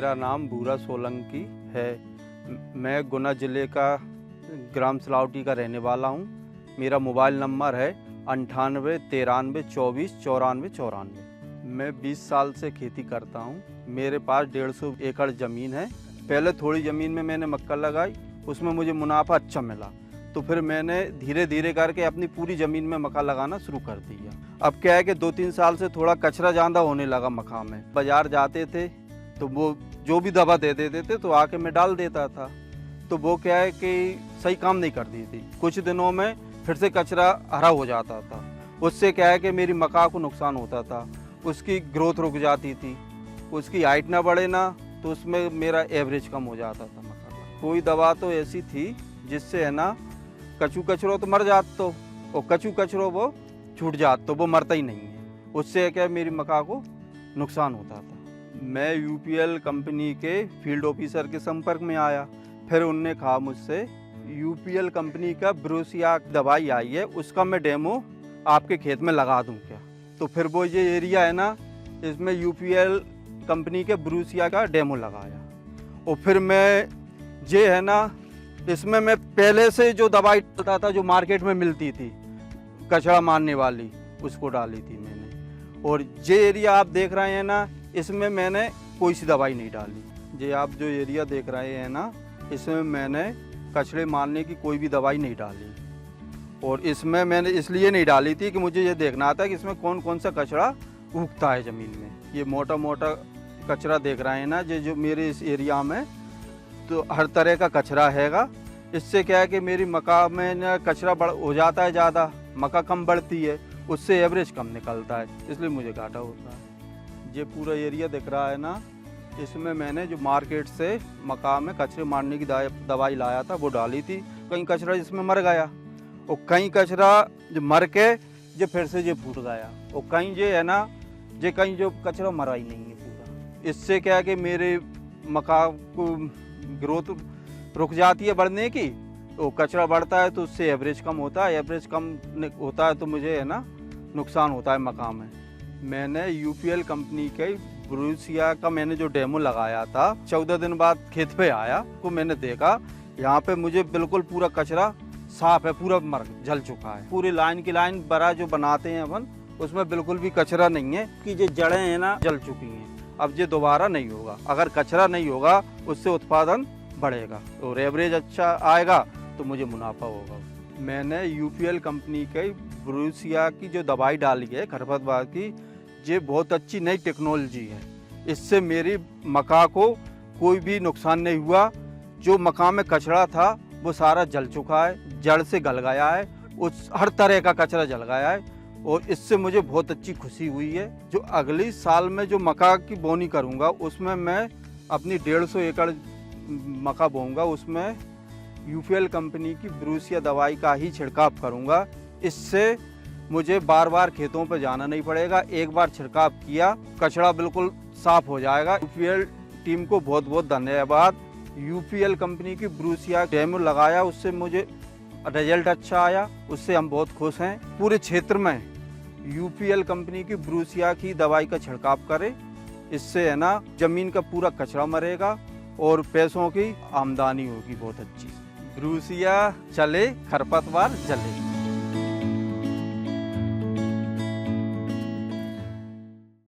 मेरा नाम भूरा सोलंकी है। मैं गुना ज़िले का ग्राम सलावटी का रहने वाला हूँ। मेरा मोबाइल नंबर है 98 93 24 94 94। मैं 20 साल से खेती करता हूँ। मेरे पास 150 एकड़ ज़मीन है। पहले थोड़ी ज़मीन में मैंने मक्का लगाई, उसमें मुझे मुनाफा अच्छा मिला, तो फिर मैंने धीरे धीरे करके अपनी पूरी ज़मीन में मक्का लगाना शुरू कर दिया। अब क्या है कि 2-3 साल से थोड़ा कचरा ज़्यादा होने लगा मक्का में। बाज़ार जाते थे तो वो जो भी दवा दे देते थे तो आके मैं डाल देता था, तो वो क्या है कि सही काम नहीं करती थी। कुछ दिनों में फिर से कचरा हरा हो जाता था। उससे क्या है कि मेरी मक्का को नुकसान होता था, उसकी ग्रोथ रुक जाती थी, उसकी हाइट ना बढ़े ना, तो उसमें मेरा एवरेज कम हो जाता था मक्का का। कोई दवा तो ऐसी थी जिससे है ना कचू कचरो तो मर जात तो, और कचू कचरो वो छूट जात तो वो मरता ही नहीं है। उससे क्या मेरी मक्का को नुकसान होता था। मैं यूपीएल कंपनी के फील्ड ऑफिसर के संपर्क में आया, फिर उनने कहा मुझसे यूपीएल कंपनी का ब्रोसिया दवाई आई है, उसका मैं डेमो आपके खेत में लगा दूं क्या। तो फिर वो ये एरिया है ना, इसमें यूपीएल कंपनी के ब्रोसिया का डेमो लगाया। और फिर मैं ये है ना, इसमें मैं पहले से जो दवाई डालता था जो मार्केट में मिलती थी कचरा मारने वाली, उसको डाली थी मैंने। और ये एरिया आप देख रहे हैं ना, इसमें मैंने कोई सी दवाई नहीं डाली। ये आप जो एरिया देख रहे हैं ना, इसमें मैंने कचरे मारने की कोई भी दवाई नहीं डाली। और इसमें मैंने इसलिए नहीं डाली थी कि मुझे ये देखना था कि इसमें कौन कौन सा कचरा उगता है ज़मीन में। ये मोटा मोटा कचरा देख रहे हैं ना, ये जो मेरे इस एरिया में तो हर तरह का कचरा हैगा। इससे क्या है कि मेरी मक्का में ना कचरा बढ़ हो जाता है ज़्यादा, मक्का कम बढ़ती है, उससे एवरेज कम निकलता है, इसलिए मुझे घाटा होता है। ये पूरा एरिया दिख रहा है ना, इसमें मैंने जो मार्केट से मक्का में कचरे मारने की दवाई लाया था वो डाली थी। कहीं कचरा जिसमें मर गया, और कहीं कचरा जो मर के जो फिर से जो फूट गया, और कहीं ये है ना, ये कहीं जो कचरा मरा ही नहीं है पूरा। इससे क्या है कि मेरे मक्का को ग्रोथ रुक जाती है बढ़ने की, तो कचरा बढ़ता है तो उससे एवरेज कम होता है, एवरेज कम होता है तो मुझे है ना नुकसान होता है मक्का में। मैंने यूपीएल कंपनी के ब्रोसिया का मैंने जो डेमो लगाया था, 14 दिन बाद खेत पे आया तो मैंने देखा यहाँ पे मुझे बिल्कुल पूरा कचरा साफ है, पूरा मर जल चुका है। पूरी लाइन की लाइन बड़ा जो बनाते हैं अपन, उसमें बिल्कुल भी कचरा नहीं है कि ये जड़ें हैं ना जल चुकी हैं। अब ये दोबारा नहीं होगा, अगर कचरा नहीं होगा उससे उत्पादन बढ़ेगा और एवरेज अच्छा आएगा तो मुझे मुनाफा होगा। मैंने यूपीएल कंपनी के ब्रोसिया की जो दवाई डाली है खरपतवार की, ये बहुत अच्छी नई टेक्नोलॉजी है। इससे मेरी मक्का को कोई भी नुकसान नहीं हुआ। जो मक्का में कचरा था वो सारा जल चुका है, जड़ से गल गया है, उस हर तरह का कचरा जल गया है, और इससे मुझे बहुत अच्छी खुशी हुई है। जो अगली साल में जो मक्का की बोनी करूँगा उसमें मैं अपनी 150 एकड़ मक्का बोऊँगा, उसमें यूपीएल कंपनी की ब्रोसिया दवाई का ही छिड़काव करूँगा। इससे मुझे बार बार खेतों पर जाना नहीं पड़ेगा, एक बार छिड़काव किया कचरा बिल्कुल साफ हो जाएगा। यूपीएल टीम को बहुत बहुत धन्यवाद। यूपीएल कंपनी की ब्रोसिया डेमो लगाया, उससे मुझे रिजल्ट अच्छा आया, उससे हम बहुत खुश हैं। पूरे क्षेत्र में यूपीएल कंपनी की ब्रोसिया की दवाई का छिड़काव करें, इससे है ना जमीन का पूरा कचरा मरेगा और पैसों की आमदनी होगी बहुत अच्छी। ब्रोसिया चले खरपतवार जले।